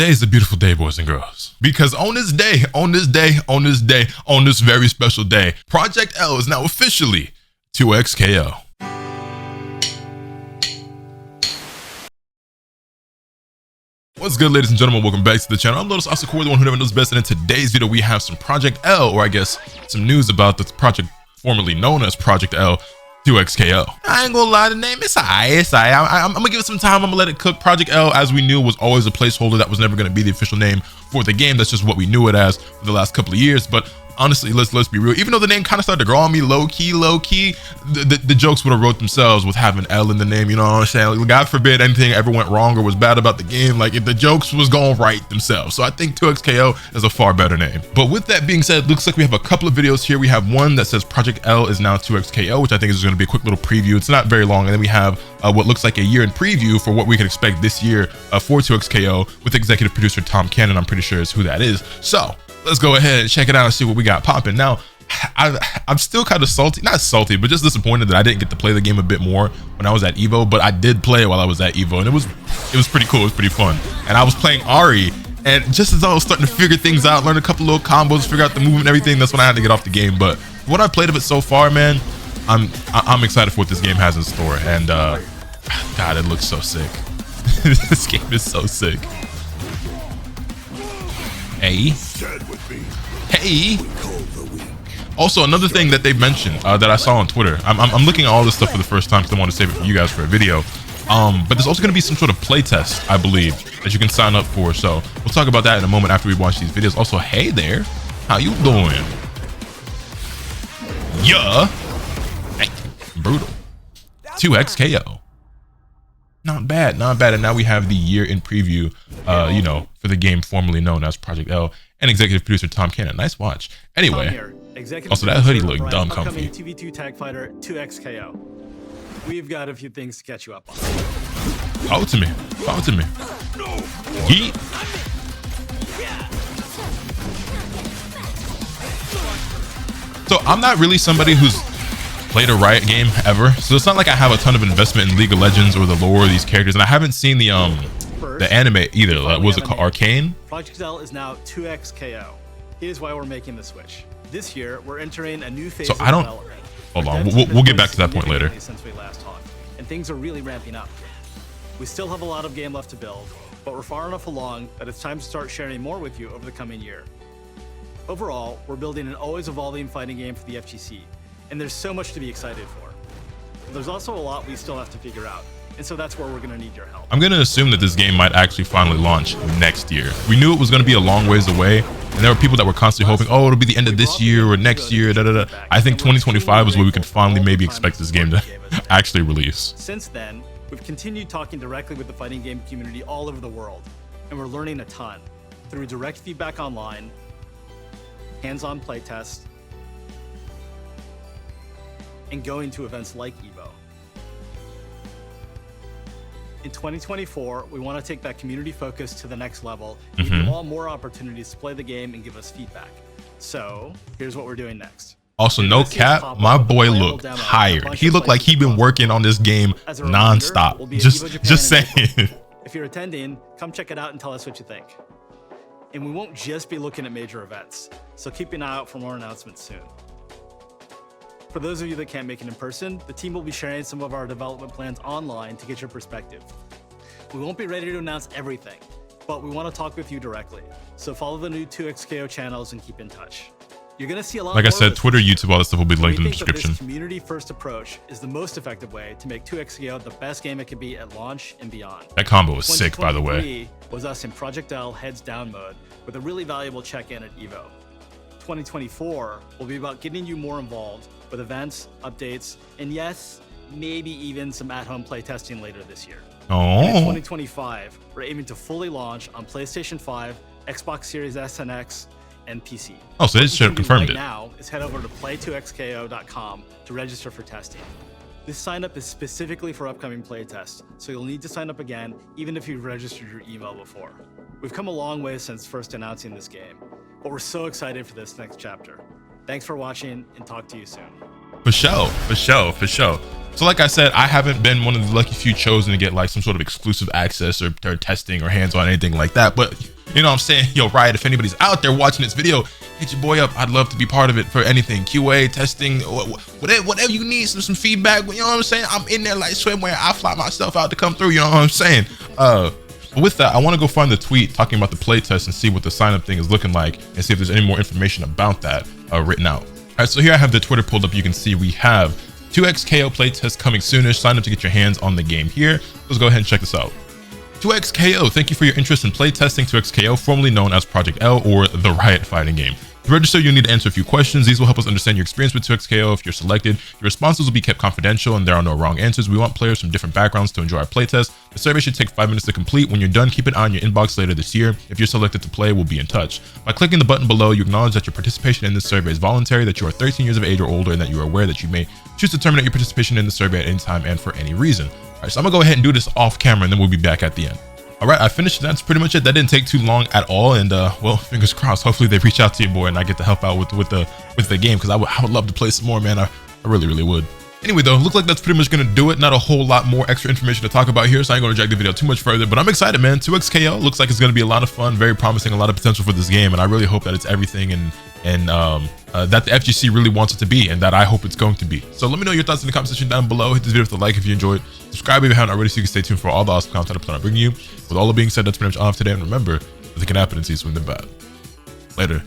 Today is a beautiful day, boys and girls, because on this day, on this very special day, Project L is now officially 2XKO. What's good, ladies and gentlemen? Welcome back to the channel. I'm LotusAsakura, the one who never knows best, and in today's video we have some Project L, or I guess some news about the project formerly known as Project L 2XKO. I ain't gonna lie, the name is alright. I'm gonna give it some time. I'm gonna let it cook. Project L, as we knew, was always a placeholder. That was never gonna be the official name for the game. That's just what we knew it as for the last couple of years. But honestly, let's be real. Even though the name kind of started to grow on me low key, the jokes would have wrote themselves with having L in the name. You know what I'm saying? Like, God forbid anything ever went wrong or was bad about the game. Like, if the jokes was going right themselves. So I think 2XKO is a far better name. But with that being said, it looks like we have a couple of videos here. We have one that says Project L is now 2XKO, which I think is going to be a quick little preview. It's not very long. And then we have what looks like a year in preview for what we can expect this year for 2XKO with executive producer Tom Cannon. I'm pretty sure is who that is. So let's go ahead and check it out and see what we got popping. Now, I'm still kind of salty, not salty, but just disappointed that I didn't get to play the game a bit more when I was at Evo, but I did play it while I was at Evo, and it was pretty cool. It was pretty fun. And I was playing Ari, and just as I was starting to figure things out, learn a couple little combos, figure out the movement and everything, that's when I had to get off the game. But what I played of it so far, man, I'm excited for what this game has in store. And God, it looks so sick. This game is so sick. Hey. Also, another thing that they mentioned that I saw on Twitter, I'm looking at all this stuff for the first time because I want to save it for you guys for a video. But there's also going to be some sort of play test, I believe, that you can sign up for. So we'll talk about that in a moment after we watch these videos. Also, hey there, how you doing? Yeah, hey, brutal. 2XKO. Not bad, not bad. And now we have the year in preview, you know, for the game formerly known as Project L, and executive producer Tom Cannon. Nice watch. Anyway, also that hoodie looked dumb comfy. TV2 tag fighter 2XKO. We've got a few things to catch you up on. Talk to me. Talk to me. Yeet. So I'm not really somebody who's played a Riot game ever, so it's not like I have a ton of investment in League of Legends or the lore of these characters, and I haven't seen the anime either. What was it called? Arcane? Project L is now 2XKO. Here's why we're making the switch. This year, we're entering a new phase of development. Hold on, we'll get back to that point later. Since we last talked, and things are really ramping up. We still have a lot of game left to build, but we're far enough along that it's time to start sharing more with you over the coming year. Overall, we're building an always evolving fighting game for the FGC, and there's so much to be excited for. But there's also a lot we still have to figure out, and so that's where we're going to need your help. I'm going to assume that this game might actually finally launch next year. We knew it was going to be a long ways away, and there were people that were constantly hoping, oh, it'll be the end of this year or next year, I think 2025 is where we could finally maybe expect this game to actually release. Since then, we've continued talking directly with the fighting game community all over the world, and we're learning a ton through direct feedback online, hands-on playtests, and going to events like Evo. In 2024, we want to take that community focus to the next level and give you all more opportunities to play the game and give us feedback. So here's what we're doing next. Also, no cap, my boy looked tired. He looked like he'd been working on this game non-stop. Just saying. If you're attending, come check it out and tell us what you think. And we won't just be looking at major events, so keep an eye out for more announcements soon. For those of you that can't make it in person, the team will be sharing some of our development plans online to get your perspective. We won't be ready to announce everything, but we want to talk with you directly. So follow the new 2XKO channels and keep in touch. You're going to see a lot like more I said, Twitter, YouTube, all this stuff will be linked in the description. This community-first approach is the most effective way to make 2XKO the best game it can be at launch and beyond. That combo was sick, by the way. Was us in Project L heads down mode with a really valuable check-in at Evo. 2024 will be about getting you more involved with events, updates, and yes, maybe even some at-home playtesting later this year. Oh. In 2025, we're aiming to fully launch on PlayStation 5, Xbox Series S and X, and PC. Oh, so they should have confirmed it. Now is head over to play2xko.com to register for testing. This sign up is specifically for upcoming playtests, so you'll need to sign up again even if you've registered your email before. We've come a long way since first announcing this game, but we're so excited for this next chapter. Thanks for watching, and talk to you soon. For sure. So like I said, I haven't been one of the lucky few chosen to get like some sort of exclusive access or testing or hands-on anything like that, but You know what I'm saying? Yo, Riot, if anybody's out there watching this video, hit your boy up. I'd love to be part of it for anything. QA, testing, whatever you need, some feedback. You know what I'm saying? I'm in there like swimwear. I fly myself out to come through. You know what I'm saying? But with that, I want to go find the tweet talking about the playtest and see what the sign up thing is looking like and see if there's any more information about that written out. All right, so here I have the Twitter pulled up. You can see we have 2xKO playtest coming soonish. Sign up to get your hands on the game here. Let's go ahead and check this out. 2xKO, thank you for your interest in playtesting 2xKO, formerly known as Project L or the Riot fighting game. To register, you'll need to answer a few questions. These will help us understand your experience with 2xKO. If you're selected, your responses will be kept confidential and there are no wrong answers. We want players from different backgrounds to enjoy our playtest. The survey should take 5 minutes to complete. When you're done, keep it on your inbox later this year. If you're selected to play, we'll be in touch. By clicking the button below, you acknowledge that your participation in this survey is voluntary, that you are 13 years of age or older, and that you are aware that you may choose to terminate your participation in the survey at any time and for any reason. All right, so I'm gonna go ahead and do this off camera and then we'll be back at the end. All right, I finished. That's pretty much it. That didn't take too long at all. And well, fingers crossed. Hopefully they reach out to you, boy, and I get to help out with the game because I would love to play some more, man. I really would. Anyway, though, look like that's pretty much gonna do it. Not a whole lot more extra information to talk about here, so I ain't gonna drag the video too much further. But I'm excited, man. 2xKO looks like it's gonna be a lot of fun, very promising, a lot of potential for this game, and I really hope that it's everything and that the FGC really wants it to be, and that I hope it's going to be. So let me know your thoughts in the comment section down below. Hit this video with a like if you enjoyed. Subscribe if you haven't already so you can stay tuned for all the awesome content I plan on bringing you. With all that being said, that's pretty much all of today. And remember, nothing can happen until you swing the bat. Later.